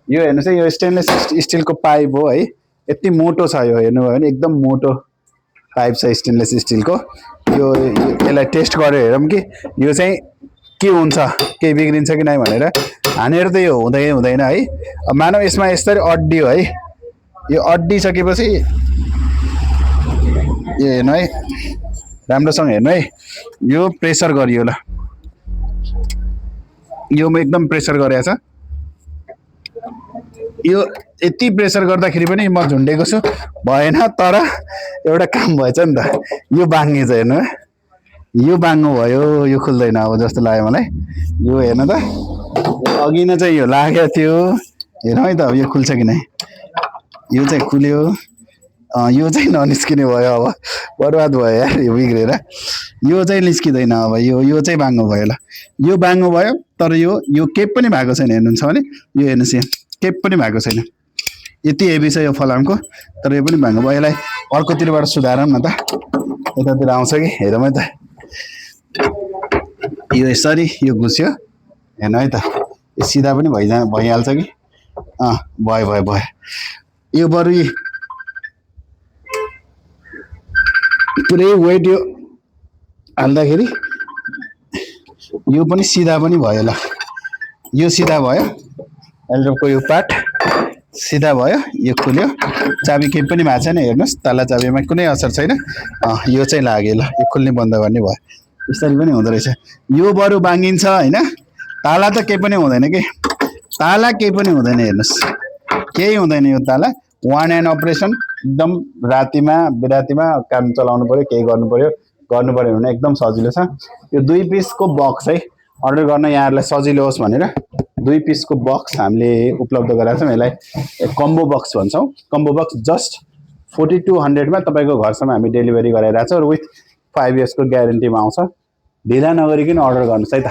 यो हेर्नुहोस् है, यो स्टेनलेस स्टिलको पाइप हो है। यति मोटो छ यो, हेर्नुभयो भने एकदम मोटो पाइप छ स्टेनलेस स्टिलको। यो यसलाई टेस्ट गरेर हेरौँ कि यो चाहिँ के हुन्छ, केही बिग्रिन्छ कि नै भनेर। हानेर त यो हुँदैन है। अब मानव यसमा यसरी अड्डी हो है, यो अड्डिसकेपछि यो हेर्नु है, राम्रोसँग हेर्नु है, यो प्रेसर गरियो ल, यो एकदम प्रेसर गरेको छ। यो यति प्रेसर गर्दाखेरि पनि म झुन्डेको छु, भएन। तर एउटा काम भएछ नि त, यो बाङ्गेछ हेर्नु, यो बाङ्गो भयो, यो खुल्दैन अब जस्तो लाग्यो मलाई। यो हेर्नु त, अघि नै चाहिँ यो लागेको थियो, हेरौँ है त अब यो खुल्छ कि नै। यो चाहिँ खुल्यो, यो चाहिँ ननिस्किने भयो, अब बर्बाद भयो यार, यो बिग्रेर। यो चाहिँ निस्किँदैन अब, यो चाहिँ बाङ्गो भयो ल, यो बाङ्गो भयो। तर यो केही पनि भएको छैन, हेर्नुहुन्छ भने यो हेर्नुहोस्, यहाँ केही पनि भएको छैन। यति हेभी छ यो फलामको, तर यो पनि बाङ्गो भयो। यसलाई अर्कोतिरबाट सुधारौँ न त, यतातिर आउँछ कि हेरौँ है त। यो यसरी यो घुस्यो, हेर्नु है त, यो सिधा पनि भइहाल्छ कि। भयो। यो बरु पुरै वेट यो हाल्दाखेरि यो पनि सिधा पनि भयो ल, यो सिधा भयो। एल्ड्रोपको यो पार्ट सिधा भयो, यो खुल्यो, चाबी केही पनि भएको छैन, हेर्नुहोस् ताला चाबीमा कुनै असर छैन। यो चाहिँ लाग्यो ल, यो खुल्ने बन्द गर्ने भयो। यसरी पनि हुँदो रहेछ। यो बरु बाङ्गिन्छ होइन, ताला त केही पनि हुँदैन कि, ताला केही पनि हुँदैन, हेर्नुहोस् केही हुँदैन। यो ताला वान ह्यान्ड अपरेसन, एकदम रातिमा बिरातीमा काम चलाउनु पर्यो, केही गर्नु पर्यो भने एकदम सजिलो छ। यो 2 पिसको बक्स है, अर्डर गर्न यहाँहरूलाई सजिलो होस् भनेर 2 पिसको बक्स हामीले उपलब्ध गराएको छौँ। यसलाई कम्बो बक्स भन्छौँ। कम्बो बक्स जस्ट 4200 मा तपाईँको घरसम्म हामी डेलिभरी गराइरहेको छौँ र विथ 5 इयर्सको ग्यारेन्टीमा आउँछ। ढिला नगरिकन अर्डर गर्नुहोस् है त।